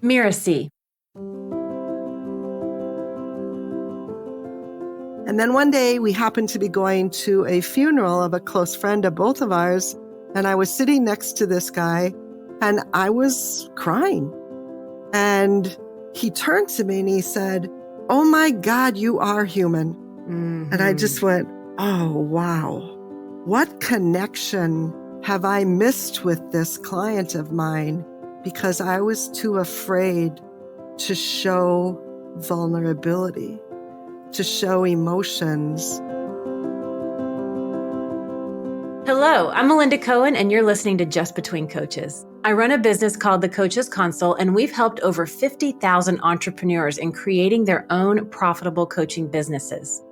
Mirasee. And then one day we happened to be going to a funeral of a close friend of both of ours. And I was sitting next to this guy and I was crying. And he turned to me and he said, "Oh my God, you are human." Mm-hmm. And I just went, oh, wow. What connection have I missed with this client of mine because I was too afraid to show vulnerability, to show emotions. Hello, I'm Melinda Cohen, and you're listening to Just Between Coaches. I run a business called The Coaches Consult, and we've helped over 50,000 entrepreneurs in creating their own profitable coaching businesses.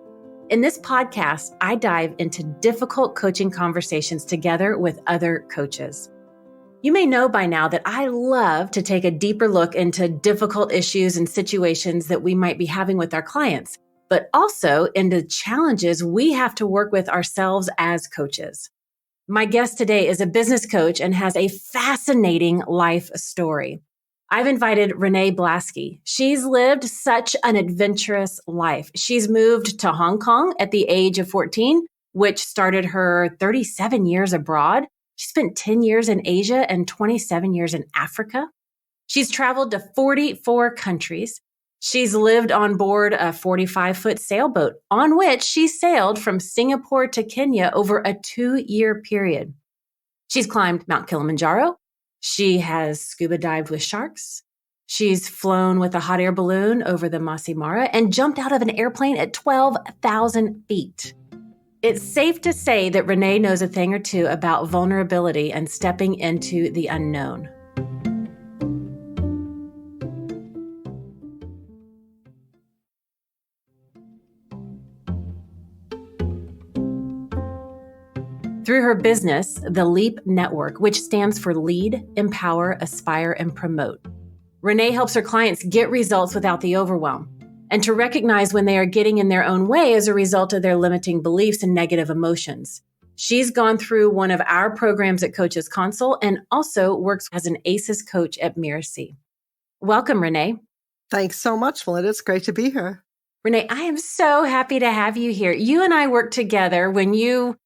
In this podcast, I dive into difficult coaching conversations together with other coaches. You may know by now that I love to take a deeper look into difficult issues and situations that we might be having with our clients, but also into challenges we have to work with ourselves as coaches. My guest today is a business coach and has a fascinating life story. I've invited Renee Blasky. She's lived such an adventurous life. She's moved to Hong Kong at the age of 14, which started her 37 years abroad. She spent 10 years in Asia and 27 years in Africa. She's traveled to 44 countries. She's lived on board a 45-foot sailboat on which she sailed from Singapore to Kenya over a 2-year period. She's climbed Mount Kilimanjaro. She has scuba dived with sharks. She's flown with a hot air balloon over the Masai Mara and jumped out of an airplane at 12,000 feet. It's safe to say that Renee knows a thing or two about vulnerability and stepping into the unknown. Through her business, the LEAP Network, which stands for Lead, Empower, Aspire, and Promote, Renee helps her clients get results without the overwhelm and to recognize when they are getting in their own way as a result of their limiting beliefs and negative emotions. She's gone through one of our programs at Coaches Consult and also works as an ACES coach at Mirasee. Welcome, Renee. Thanks so much, Melinda. It's great to be here. Renee, I am so happy to have you here. You and I worked together when you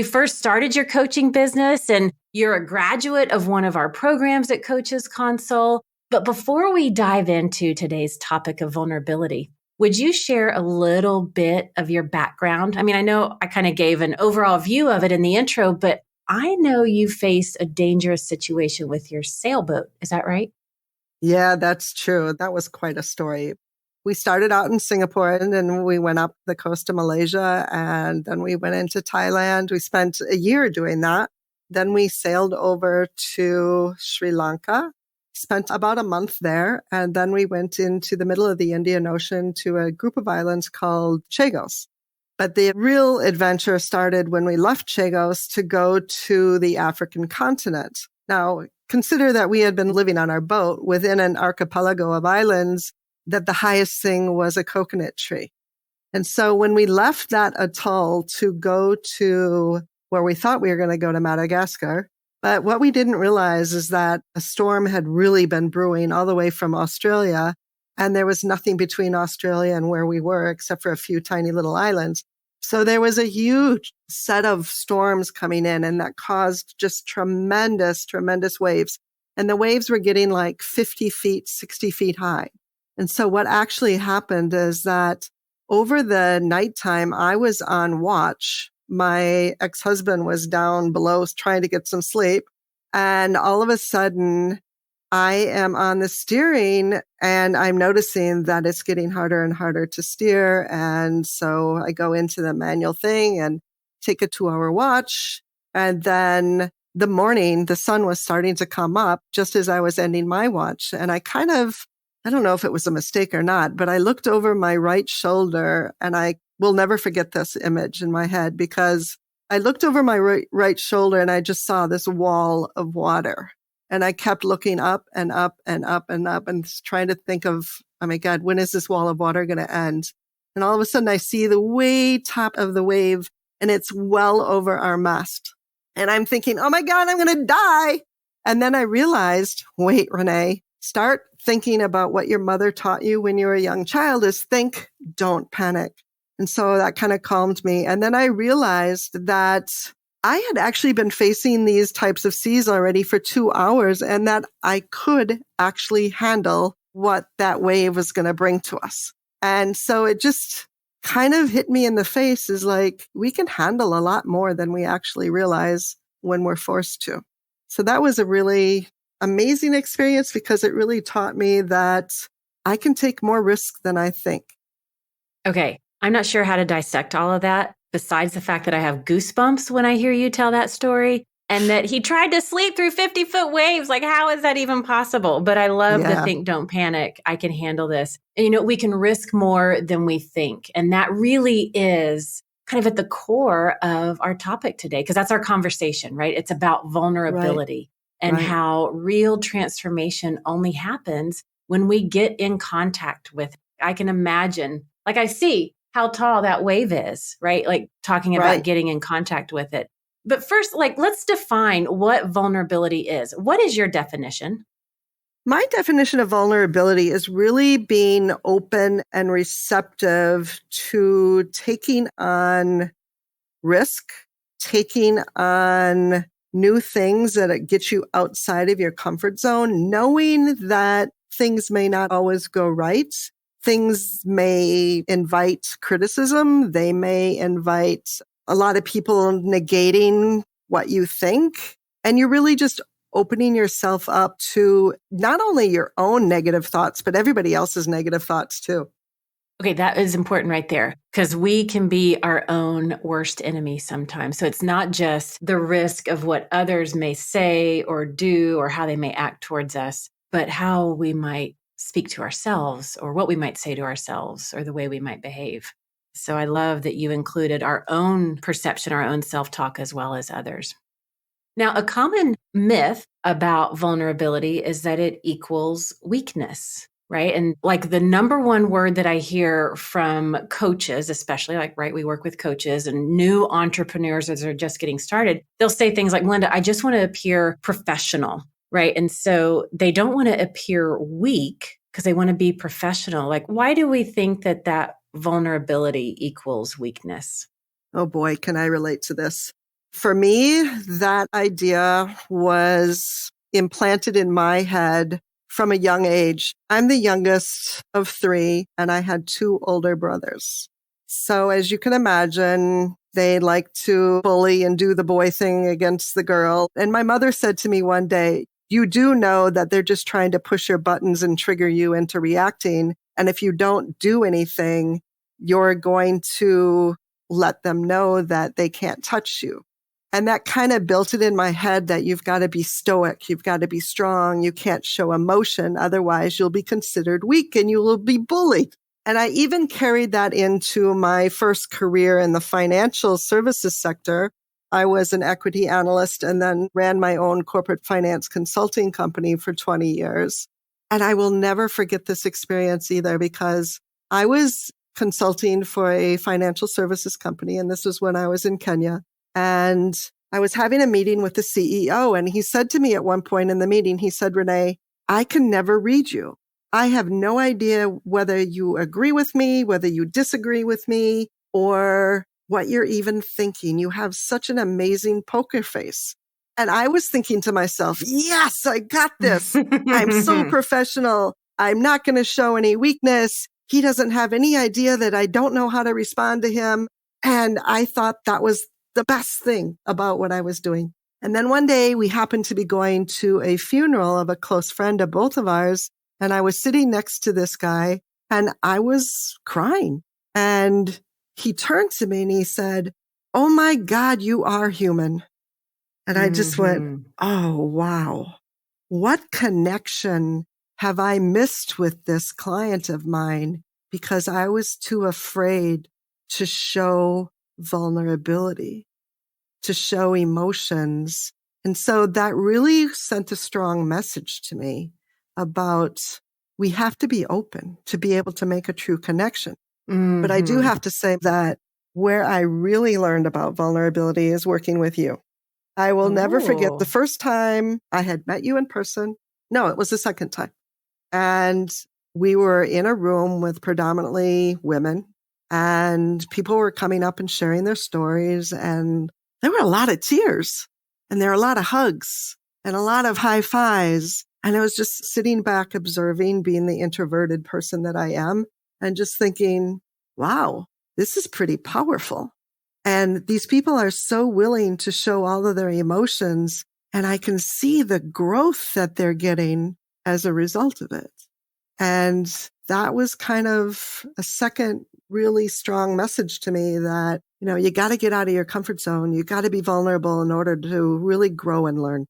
first started your coaching business, and you're a graduate of one of our programs at Coaches Consult. But before we dive into today's topic of vulnerability, would you share a little bit of your background? I mean, I know I kind of gave an overall view of it in the intro, but I know you faced a dangerous situation with your sailboat. Is that right? Yeah, that's true. That was quite a story. We started out in Singapore and then we went up the coast of Malaysia and then we went into Thailand. We spent a year doing that. Then we sailed over to Sri Lanka, spent about a month there. And then we went into the middle of the Indian Ocean to a group of islands called Chagos. But the real adventure started when we left Chagos to go to the African continent. Now, consider that we had been living on our boat within an archipelago of islands that the highest thing was a coconut tree. And so when we left that atoll to go to where we thought we were going to go to Madagascar, but what we didn't realize is that a storm had really been brewing all the way from Australia, and there was nothing between Australia and where we were except for a few tiny little islands. So there was a huge set of storms coming in, and that caused just tremendous, tremendous waves. And the waves were getting like 50 feet, 60 feet high. And so what actually happened is that over the nighttime, I was on watch. My ex-husband was down below trying to get some sleep. And all of a sudden, I am on the steering and I'm noticing that it's getting harder and harder to steer. And so I go into the manual thing and take a 2-hour watch. And then the morning, the sun was starting to come up just as I was ending my watch. And I don't know if it was a mistake or not, but I looked over my right shoulder and I will never forget this image in my head because I looked over my right shoulder and I just saw this wall of water. And I kept looking up and up and up and up and trying to think of, oh my God, when is this wall of water going to end? And all of a sudden I see the way top of the wave and it's well over our mast. And I'm thinking, oh my God, I'm going to die. And then I realized, wait, Renee, start thinking about what your mother taught you when you were a young child is think, don't panic. And so that kind of calmed me. And then I realized that I had actually been facing these types of seas already for 2 hours and that I could actually handle what that wave was going to bring to us. And so it just kind of hit me in the face is like, we can handle a lot more than we actually realize when we're forced to. So that was a really amazing experience because it really taught me that I can take more risk than I think. Okay. I'm not sure how to dissect all of that, besides the fact that I have goosebumps when I hear you tell that story and that he tried to sleep through 50-foot waves. Like, how is that even possible? But I love the think, don't panic. I can handle this. And, we can risk more than we think. And that really is kind of at the core of our topic today, because that's our conversation, right? It's about vulnerability and how real transformation only happens when we get in contact with it. I can imagine, like I see how tall that wave is, right? Like talking about getting in contact with it. But first, let's define what vulnerability is. What is your definition? My definition of vulnerability is really being open and receptive to taking on risk, taking on new things that get you outside of your comfort zone, knowing that things may not always go right. Things may invite criticism. They may invite a lot of people negating what you think. And you're really just opening yourself up to not only your own negative thoughts, but everybody else's negative thoughts too. Okay, that is important right there because we can be our own worst enemy sometimes. So it's not just the risk of what others may say or do or how they may act towards us, but how we might speak to ourselves or what we might say to ourselves or the way we might behave. So I love that you included our own perception, our own self-talk, as well as others. Now, a common myth about vulnerability is that it equals weakness, right? And the number one word that I hear from coaches, especially we work with coaches and new entrepreneurs as they're just getting started, they'll say things like, Melinda, I just want to appear professional, right? And so they don't want to appear weak because they want to be professional. Why do we think that vulnerability equals weakness? Oh boy, can I relate to this? For me, that idea was implanted in my head from a young age. I'm the youngest of 3, and I had 2 older brothers. So as you can imagine, they like to bully and do the boy thing against the girl. And my mother said to me one day, you do know that they're just trying to push your buttons and trigger you into reacting. And if you don't do anything, you're going to let them know that they can't touch you. And that kind of built it in my head that you've got to be stoic. You've got to be strong. You can't show emotion. Otherwise, you'll be considered weak and you will be bullied. And I even carried that into my first career in the financial services sector. I was an equity analyst and then ran my own corporate finance consulting company for 20 years. And I will never forget this experience either because I was consulting for a financial services company. And this was when I was in Kenya. And I was having a meeting with the CEO. And he said to me at one point in the meeting, he said, Renee, I can never read you. I have no idea whether you agree with me, whether you disagree with me, or what you're even thinking. You have such an amazing poker face. And I was thinking to myself, yes, I got this. I'm so professional. I'm not going to show any weakness. He doesn't have any idea that I don't know how to respond to him. And I thought that was the best thing about what I was doing. And then one day we happened to be going to a funeral of a close friend of both of ours. And I was sitting next to this guy and I was crying. And he turned to me and he said, oh my God, you are human. And I just went, oh, wow. What connection have I missed with this client of mine? Because I was too afraid to show vulnerability, to show emotions. And so that really sent a strong message to me about we have to be open to be able to make a true connection. But I do have to say that where I really learned about vulnerability is working with you. I will never forget the first time I had met you in person. No, it was the second time. And we were in a room with predominantly women, and people were coming up and sharing their stories. And there were a lot of tears, and there were a lot of hugs and a lot of high fives. And I was just sitting back observing, being the introverted person that I am, and just thinking, wow, this is pretty powerful. And these people are so willing to show all of their emotions, and I can see the growth that they're getting as a result of it. And that was kind of a second really strong message to me that, you got to get out of your comfort zone. You got to be vulnerable in order to really grow and learn.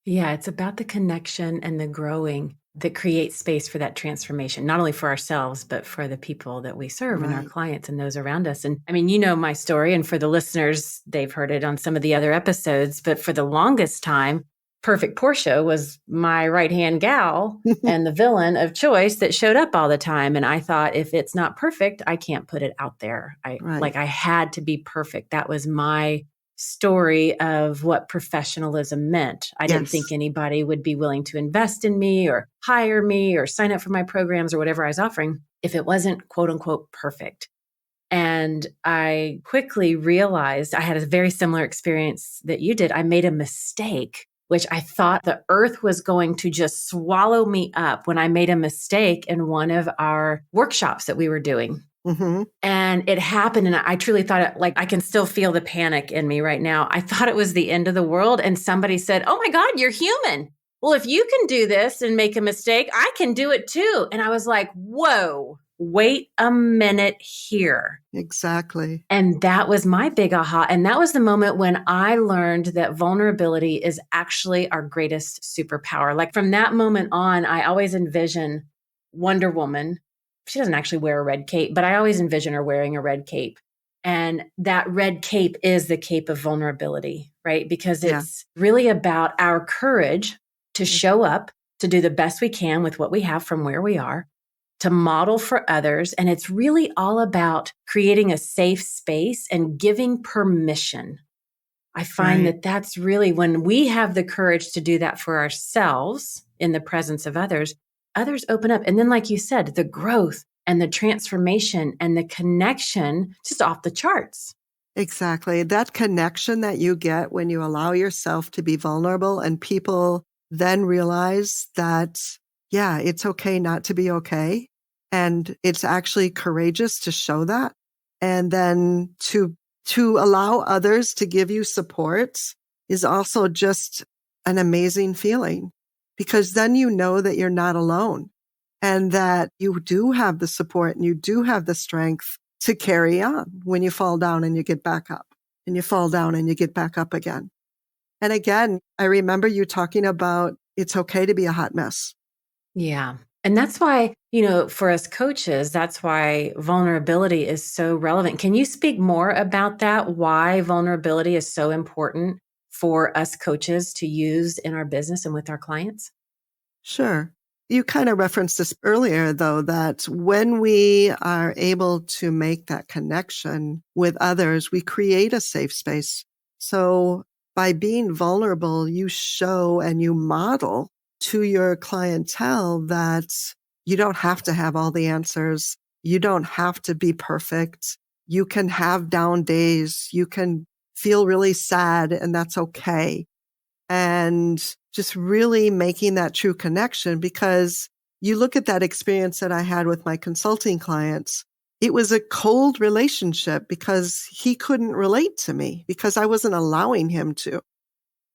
Yeah, it's about the connection and the growing that creates space for that transformation, not only for ourselves, but for the people that we serve and our Right. clients and those around us. And I mean, my story, and for the listeners, they've heard it on some of the other episodes, but for the longest time, Perfect Portia was my right-hand gal and the villain of choice that showed up all the time. And I thought, if it's not perfect, I can't put it out there. Right. I had to be perfect. That was my story of what professionalism meant. I didn't think anybody would be willing to invest in me or hire me or sign up for my programs or whatever I was offering if it wasn't quote unquote perfect. And I quickly realized I had a very similar experience that you did. I made a mistake, which I thought the earth was going to just swallow me up when I made a mistake in one of our workshops that we were doing. Mm-hmm. And it happened. And I truly thought I can still feel the panic in me right now. I thought it was the end of the world. And somebody said, "Oh my God, you're human. Well, if you can do this and make a mistake, I can do it too." And I was like, whoa, wait a minute here. Exactly. And that was my big aha. And that was the moment when I learned that vulnerability is actually our greatest superpower. Like from that moment on, I always envision Wonder Woman. She doesn't actually wear a red cape, but I always envision her wearing a red cape. And that red cape is the cape of vulnerability, right? Because it's really about our courage to show up, to do the best we can with what we have from where we are, to model for others. And it's really all about creating a safe space and giving permission. I find that that's really when we have the courage to do that for ourselves in the presence of others open up. And then, like you said, the growth and the transformation and the connection just off the charts. Exactly. That connection that you get when you allow yourself to be vulnerable, and people then realize that, it's okay not to be okay. And it's actually courageous to show that. And then to allow others to give you support is also just an amazing feeling, because then you know that you're not alone and that you do have the support and you do have the strength to carry on when you fall down and you get back up, and you fall down and you get back up again. And again, I remember you talking about it's okay to be a hot mess. Yeah. And that's why, for us coaches, that's why vulnerability is so relevant. Can you speak more about that? Why vulnerability is so important for us coaches to use in our business and with our clients? Sure. You kind of referenced this earlier, though, that when we are able to make that connection with others, we create a safe space. So by being vulnerable, you show and you model to your clientele that you don't have to have all the answers. You don't have to be perfect. You can have down days. You can feel really sad, and that's okay. And just really making that true connection, because you look at that experience that I had with my consulting clients, it was a cold relationship because he couldn't relate to me because I wasn't allowing him to.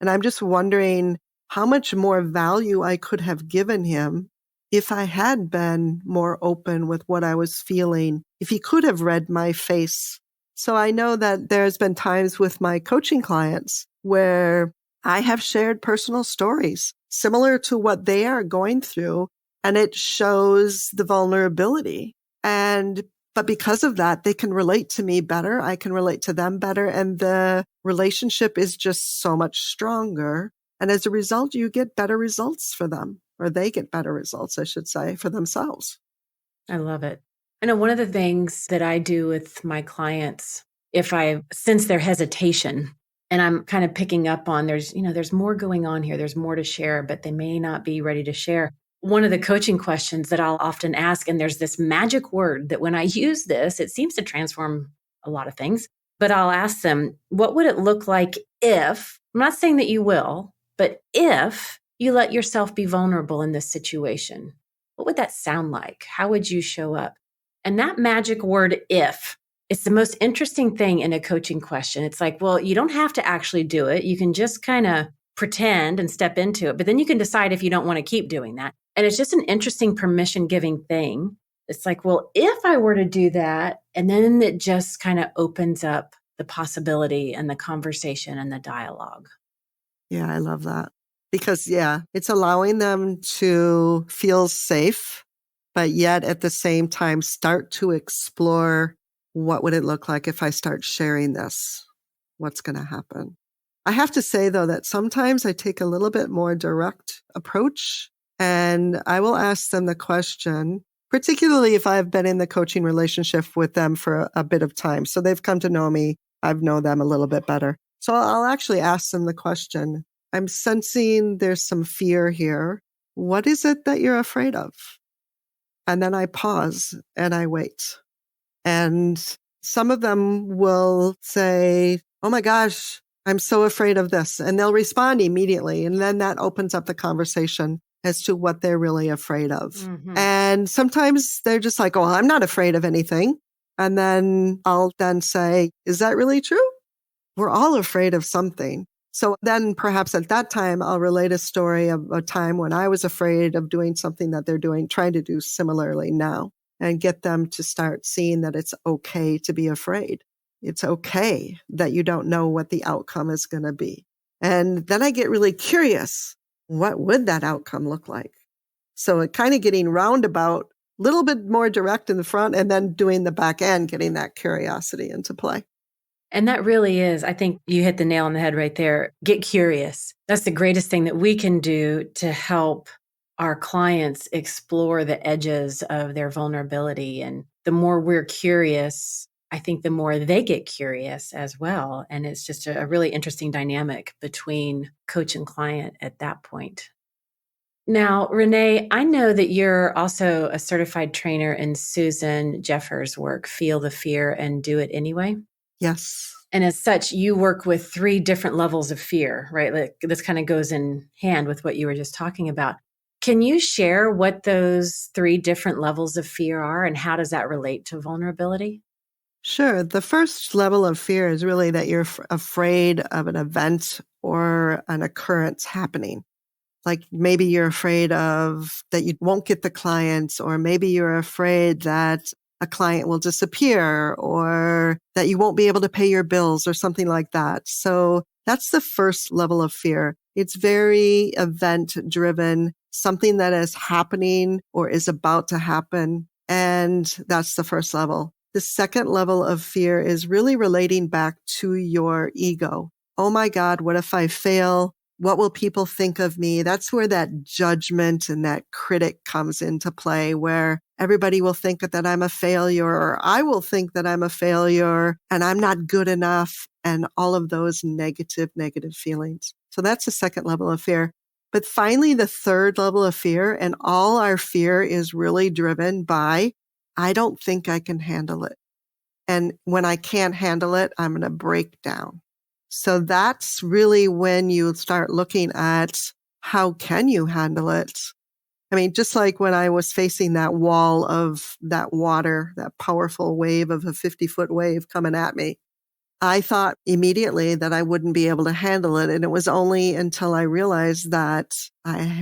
And I'm just wondering how much more value I could have given him if I had been more open with what I was feeling, if he could have read my face. So I know that there's been times with my coaching clients where I have shared personal stories similar to what they are going through, and it shows the vulnerability. But because of that, they can relate to me better. I can relate to them better. And the relationship is just so much stronger. And as a result, you get better results for them, or they get better results, I should say, for themselves. I love it. I know one of the things that I do with my clients, if I sense their hesitation, and I'm kind of picking up on there's more going on here, there's more to share, but they may not be ready to share. One of the coaching questions that I'll often ask, and there's this magic word that when I use this, it seems to transform a lot of things, but I'll ask them, what would it look like if, I'm not saying that you will, but if you let yourself be vulnerable in this situation? What would that sound like? How would you show up? And that magic word, if, it's the most interesting thing in a coaching question. It's like, well, you don't have to actually do it. You can just kind of pretend and step into it, but then you can decide if you don't want to keep doing that. And it's just an interesting permission giving thing. It's like, well, if I were to do that, and then it just kind of opens up the possibility and the conversation and the dialogue. Yeah, I love that. Because, it's allowing them to feel safe, but yet at the same time, start to explore what would it look like if I start sharing this? What's going to happen? I have to say, though, that sometimes I take a little bit more direct approach, and I will ask them the question, particularly if I've been in the coaching relationship with them for a bit of time. So they've come to know me. I've known them a little bit better. So I'll actually ask them the question, I'm sensing there's some fear here. What is it that you're afraid of? And then I pause and I wait. And some of them will say, oh my gosh, I'm so afraid of this. And they'll respond immediately. And then that opens up the conversation as to what they're really afraid of. Mm-hmm. And sometimes they're just like, oh, I'm not afraid of anything. And then I'll then say, is that really true? We're all afraid of something. So then perhaps at that time, I'll relate a story of a time when I was afraid of doing something that they're doing, trying to do similarly now, and get them to start seeing that it's okay to be afraid. It's okay that you don't know what the outcome is going to be. And then I get really curious. What would that outcome look like? So it kind of getting roundabout, a little bit more direct in the front, and then doing the back end, getting that curiosity into play. And that really is, I think you hit the nail on the head right there. Get curious. That's the greatest thing that we can do to help our clients explore the edges of their vulnerability. And the more we're curious, I think the more they get curious as well. And it's just a really interesting dynamic between coach and client at that point. Now, Renee, I know that you're also a certified trainer in Susan Jeffers' work, Feel the Fear and Do It Anyway. Yes. And as such, you work with 3 different levels of fear, right? Like this kind of goes in hand with what you were just talking about. Can you share what those 3 different levels of fear are and how does that relate to vulnerability? Sure. The first level of fear is really that you're afraid of an event or an occurrence happening. Like maybe you're afraid of that you won't get the clients, or maybe you're afraid that a client will disappear, or that you won't be able to pay your bills or something like that. So that's the first level of fear. It's very event driven, something that is happening or is about to happen. And that's the first level. The second level of fear is really relating back to your ego. Oh my God, what if I fail? What will people think of me? That's where that judgment and that critic comes into play, where everybody will think that I'm a failure, or I will think that I'm a failure and I'm not good enough, and all of those negative feelings. So that's the second level of fear. But finally, the third level of fear, and all our fear is really driven by, I don't think I can handle it. And when I can't handle it, I'm going to break down. So that's really when you start looking at how can you handle it? I mean, just like when I was facing that wall of that water, that powerful wave of a 50-foot wave coming at me, I thought immediately that I wouldn't be able to handle it. And it was only until I realized that,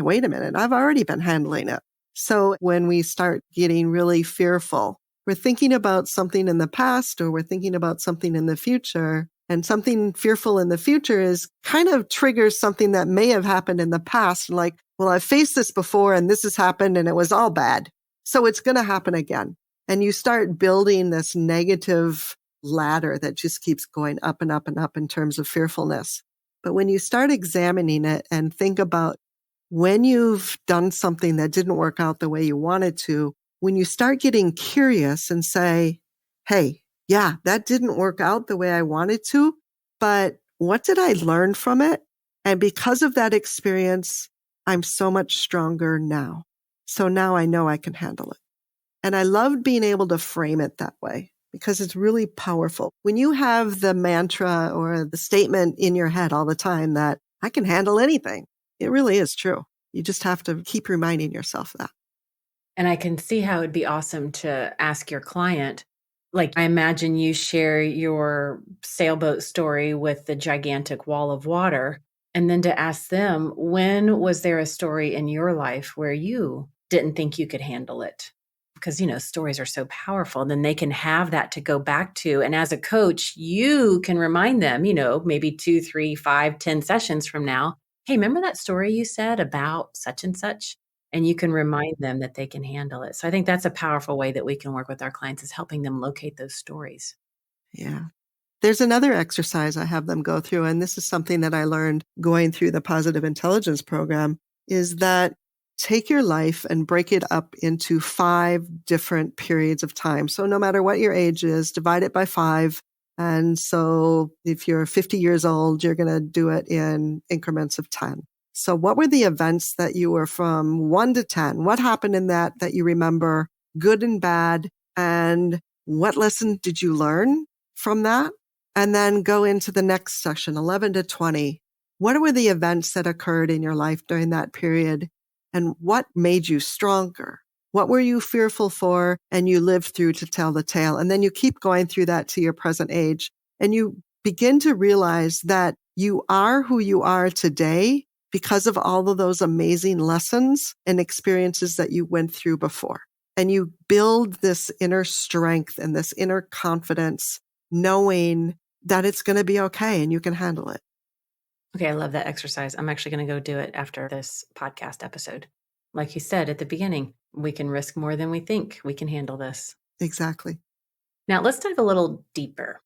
wait a minute, I've already been handling it. So when we start getting really fearful, we're thinking about something in the past or we're thinking about something in the future. And something fearful in the future is kind of triggers something that may have happened in the past. Like, well, I've faced this before and this has happened and it was all bad. So it's going to happen again. And you start building this negative ladder that just keeps going up and up and up in terms of fearfulness. But when you start examining it and think about when you've done something that didn't work out the way you wanted to, when you start getting curious and say, hey, yeah, that didn't work out the way I wanted to, but what did I learn from it? And because of that experience, I'm so much stronger now. So now I know I can handle it. And I loved being able to frame it that way because it's really powerful. When you have the mantra or the statement in your head all the time that I can handle anything, it really is true. You just have to keep reminding yourself that. And I can see how it'd be awesome to ask your client. Like, I imagine you share your sailboat story with the gigantic wall of water, and then to ask them, when was there a story in your life where you didn't think you could handle it? Because, stories are so powerful. And then they can have that to go back to. And as a coach, you can remind them, maybe 2, 3, 5, 10 sessions from now. Hey, remember that story you said about such and such? And you can remind them that they can handle it. So I think that's a powerful way that we can work with our clients, is helping them locate those stories. Yeah. There's another exercise I have them go through, and this is something that I learned going through the positive intelligence program, is that take your life and break it up into 5 different periods of time. So no matter what your age is, divide it by 5. And so if you're 50 years old, you're going to do it in increments of 10. So what were the events that you were from 1 to 10? What happened in that you remember, good and bad? And what lesson did you learn from that? And then go into the next section, 11 to 20. What were the events that occurred in your life during that period? And what made you stronger? What were you fearful for and you lived through to tell the tale? And then you keep going through that to your present age. And you begin to realize that you are who you are today because of all of those amazing lessons and experiences that you went through before. And you build this inner strength and this inner confidence, knowing that it's going to be okay and you can handle it. Okay, I love that exercise. I'm actually going to go do it after this podcast episode. Like you said at the beginning, we can risk more than we think. We can handle this. Exactly. Now, let's dive a little deeper.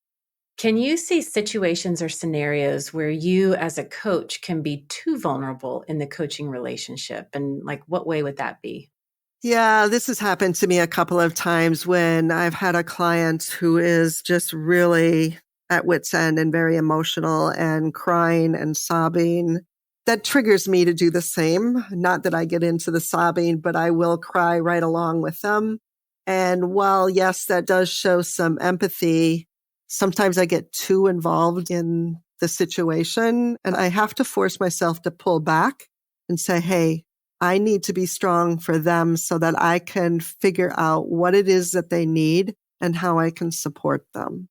Can you see situations or scenarios where you as a coach can be too vulnerable in the coaching relationship? And what way would that be? Yeah, this has happened to me a couple of times when I've had a client who is just really at wit's end and very emotional and crying and sobbing. That triggers me to do the same. Not that I get into the sobbing, but I will cry right along with them. And while, yes, that does show some empathy, sometimes I get too involved in the situation and I have to force myself to pull back and say, hey, I need to be strong for them so that I can figure out what it is that they need and how I can support them.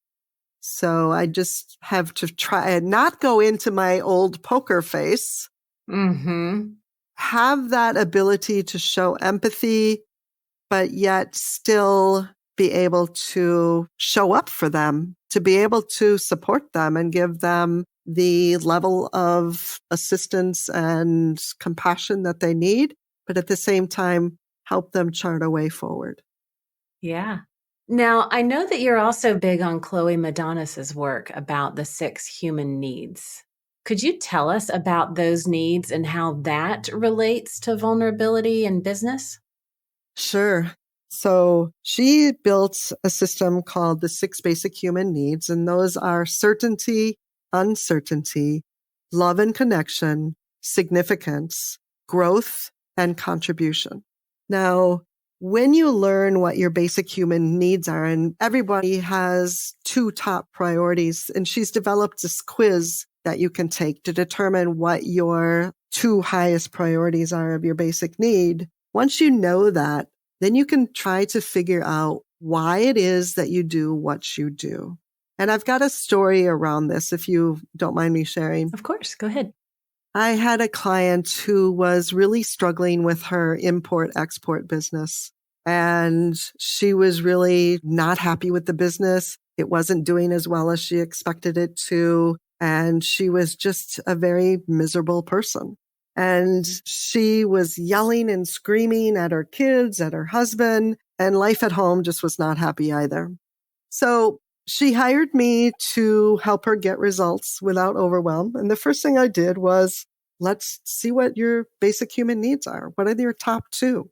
So I just have to try and not go into my old poker face. Mm-hmm. Have that ability to show empathy, but yet still be able to show up for them, to be able to support them and give them the level of assistance and compassion that they need, but at the same time, help them chart a way forward. Yeah. Now, I know that you're also big on Chloe Madonis's work about the 6 human needs. Could you tell us about those needs and how that relates to vulnerability in business? Sure. So she built a system called the 6 basic human needs, and those are certainty, uncertainty, love and connection, significance, growth, and contribution. Now, when you learn what your basic human needs are, and everybody has 2 top priorities, and she's developed this quiz that you can take to determine what your 2 highest priorities are of your basic need. Once you know that, then you can try to figure out why it is that you do what you do. And I've got a story around this, if you don't mind me sharing. Of course, go ahead. I had a client who was really struggling with her import-export business. And she was really not happy with the business. It wasn't doing as well as she expected it to. And she was just a very miserable person. And she was yelling and screaming at her kids, at her husband, and life at home just was not happy either. So she hired me to help her get results without overwhelm. And the first thing I did was, let's see what your basic human needs are. What are your top 2?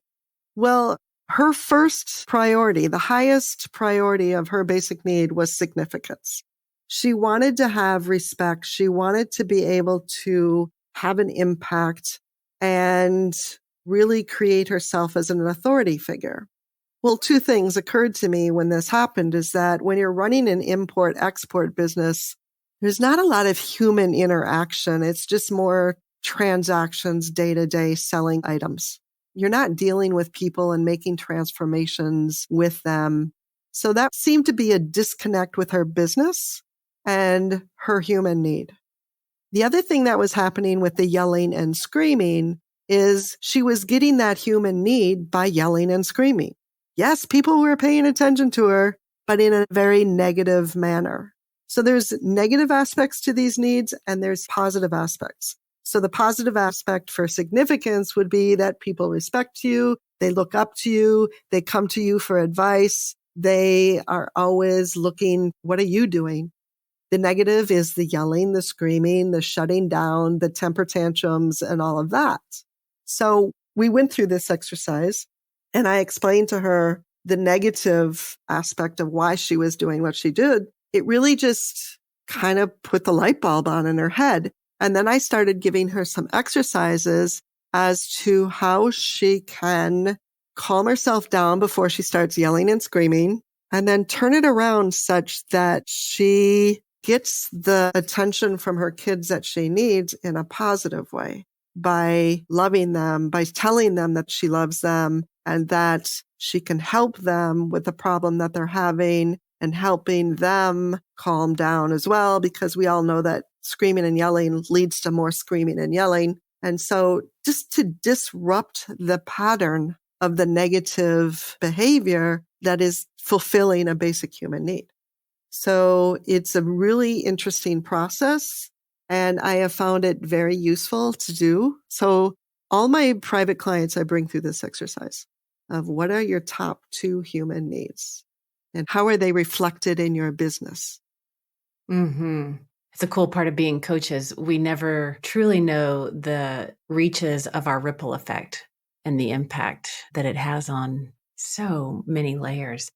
Well, her first priority, the highest priority of her basic need was significance. She wanted to have respect. She wanted to be able to have an impact. And really create herself as an authority figure. Well, two things occurred to me when this happened is that when you're running an import-export business, there's not a lot of human interaction. It's just more transactions day-to-day selling items. You're not dealing with people and making transformations with them. So that seemed to be a disconnect with her business and her human need. The other thing that was happening with the yelling and screaming is she was getting that human need by yelling and screaming. Yes, people were paying attention to her, but in a very negative manner. So there's negative aspects to these needs and there's positive aspects. So the positive aspect for significance would be that people respect you, they look up to you, they come to you for advice, they are always looking, what are you doing? The negative is the yelling, the screaming, the shutting down, the temper tantrums, and all of that. So we went through this exercise and I explained to her the negative aspect of why she was doing what she did. It really just kind of put the light bulb on in her head. And then I started giving her some exercises as to how she can calm herself down before she starts yelling and screaming, and then turn it around such that she gets the attention from her kids that she needs in a positive way by loving them, by telling them that she loves them and that she can help them with the problem that they're having and helping them calm down as well, because we all know that screaming and yelling leads to more screaming and yelling. And so just to disrupt the pattern of the negative behavior that is fulfilling a basic human need. So it's a really interesting process, and I have found it very useful to do. So all my private clients, I bring through this exercise of what are your top 2 human needs and how are they reflected in your business? Mm-hmm. It's a cool part of being coaches. We never truly know the reaches of our ripple effect and the impact that it has on so many layers.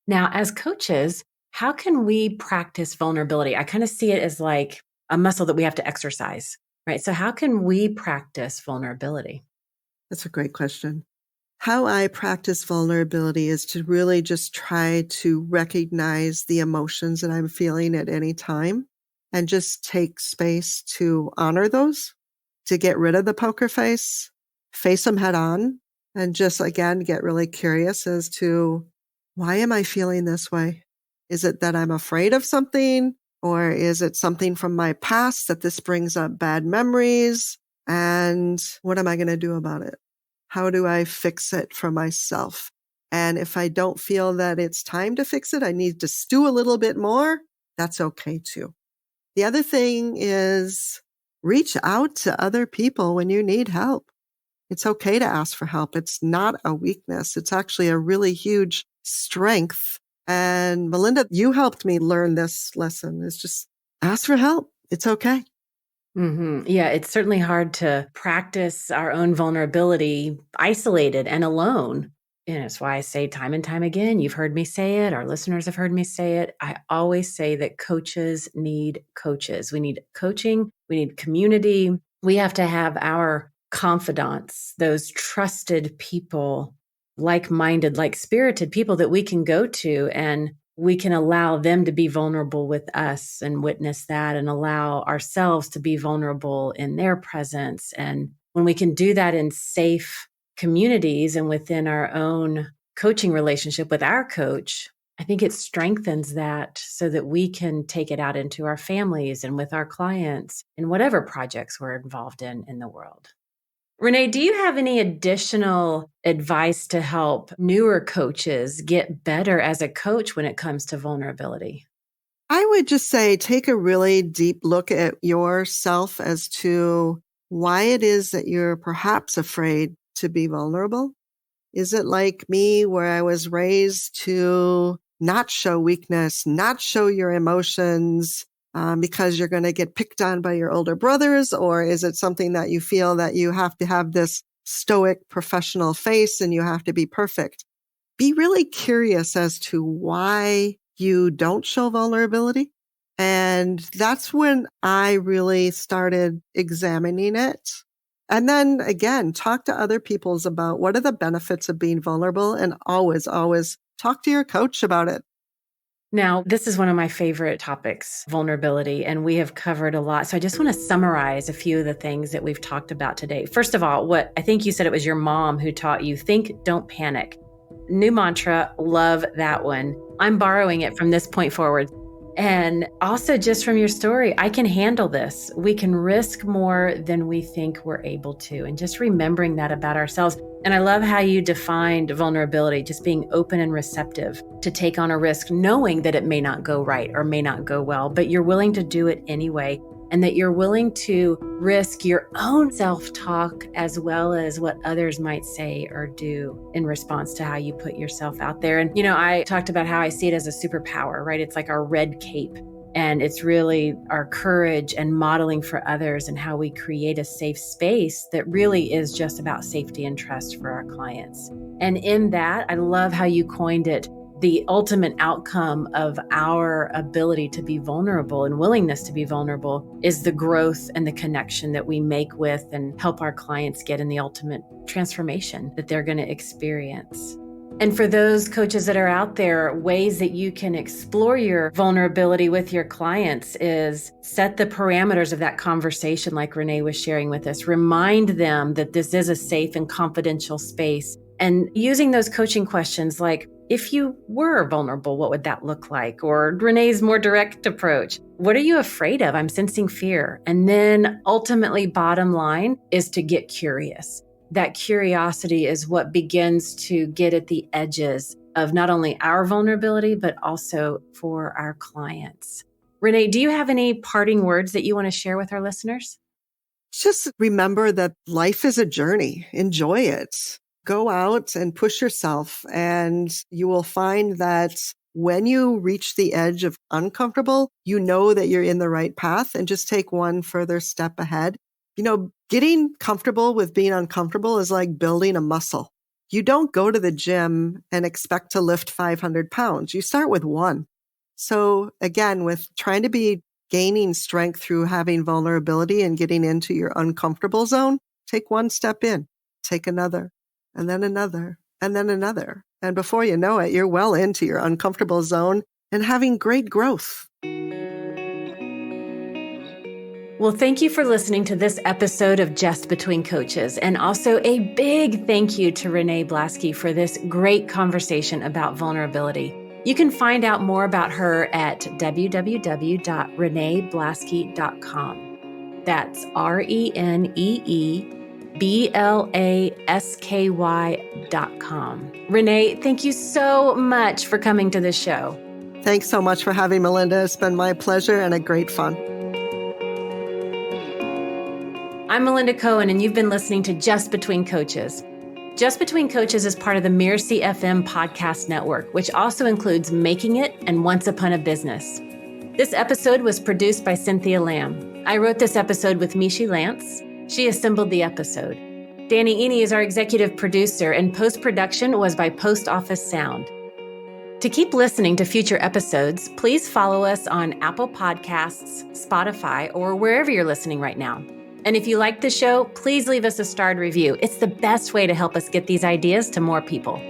Now, as coaches, how can we practice vulnerability? I kind of see it as like a muscle that we have to exercise, right? So how can we practice vulnerability? That's a great question. How I practice vulnerability is to really just try to recognize the emotions that I'm feeling at any time and just take space to honor those, to get rid of the poker face them head on, and just again, get really curious as to why am I feeling this way? Is it that I'm afraid of something? Or is it something from my past that this brings up bad memories? And what am I going to do about it? How do I fix it for myself? And if I don't feel that it's time to fix it, I need to stew a little bit more, that's okay too. The other thing is reach out to other people when you need help. It's okay to ask for help. It's not a weakness. It's actually a really huge strength. And Melinda, you helped me learn this lesson. Is just ask for help. It's okay. Mm-hmm. Yeah, it's certainly hard to practice our own vulnerability isolated and alone. And it's why I say time and time again, you've heard me say it, our listeners have heard me say it. I always say that coaches need coaches. We need coaching, we need community. We have to have our confidants, those trusted people, like-minded, like-spirited people that we can go to and we can allow them to be vulnerable with us and witness that and allow ourselves to be vulnerable in their presence. And when we can do that in safe communities and within our own coaching relationship with our coach, I think it strengthens that so that we can take it out into our families and with our clients in whatever projects we're involved in the world. Renee, do you have any additional advice to help newer coaches get better as a coach when it comes to vulnerability? I would just say take a really deep look at yourself as to why it is that you're perhaps afraid to be vulnerable. Is it like me where I was raised to not show weakness, not show your emotions, because you're going to get picked on by your older brothers? Or is it something that you feel that you have to have this stoic professional face and you have to be perfect? Be really curious as to why you don't show vulnerability. And that's when I really started examining it. And then again, talk to other people's about what are the benefits of being vulnerable, and always, always talk to your coach about it. Now, this is one of my favorite topics, vulnerability, and we have covered a lot. So I just want to summarize a few of the things that we've talked about today. First of all, what I think you said it was your mom who taught you, think, don't panic. New mantra, love that one. I'm borrowing it from this point forward. And also just from your story, I can handle this. We can risk more than we think we're able to. And just remembering that about ourselves. And I love how you defined vulnerability, just being open and receptive to take on a risk, knowing that it may not go right or may not go well, but you're willing to do it anyway. And that you're willing to risk your own self-talk as well as what others might say or do in response to how you put yourself out there. And, I talked about how I see it as a superpower, right? It's like our red cape. And it's really our courage and modeling for others and how we create a safe space that really is just about safety and trust for our clients. And in that, I love how you coined it, the ultimate outcome of our ability to be vulnerable and willingness to be vulnerable is the growth and the connection that we make with and help our clients get in the ultimate transformation that they're going to experience. And for those coaches that are out there, ways that you can explore your vulnerability with your clients is set the parameters of that conversation like Renee was sharing with us. Remind them that this is a safe and confidential space. And using those coaching questions like, if you were vulnerable, what would that look like? Or Renee's more direct approach. What are you afraid of? I'm sensing fear. And then ultimately, bottom line is to get curious. That curiosity is what begins to get at the edges of not only our vulnerability, but also for our clients. Renee, do you have any parting words that you want to share with our listeners? Just remember that life is a journey. Enjoy it. Go out and push yourself, and you will find that when you reach the edge of uncomfortable, you know that you're in the right path, and just take one further step ahead. Getting comfortable with being uncomfortable is like building a muscle. You don't go to the gym and expect to lift 500 pounds. You start with one. So again, with trying to be gaining strength through having vulnerability and getting into your uncomfortable zone, take one step in, take another, and then another, and then another. And before you know it, you're well into your uncomfortable zone and having great growth. Well, thank you for listening to this episode of Just Between Coaches. And also a big thank you to Renee Blasky for this great conversation about vulnerability. You can find out more about her at www.reneeblasky.com. That's ReneeBlasky.com. Renee, thank you so much for coming to this show. Thanks so much for having me, Melinda. It's been my pleasure and a great fun. I'm Melinda Cohen, and you've been listening to Just Between Coaches. Just Between Coaches is part of the Mirasee FM podcast network, which also includes Making It and Once Upon a Business. This episode was produced by Cynthia Lamb. I wrote this episode with Mishi Lance. She assembled the episode. Danny Eny is our executive producer, and post-production was by Post Office Sound. To keep listening to future episodes, please follow us on Apple Podcasts, Spotify, or wherever you're listening right now. And if you like the show, please leave us a starred review. It's the best way to help us get these ideas to more people.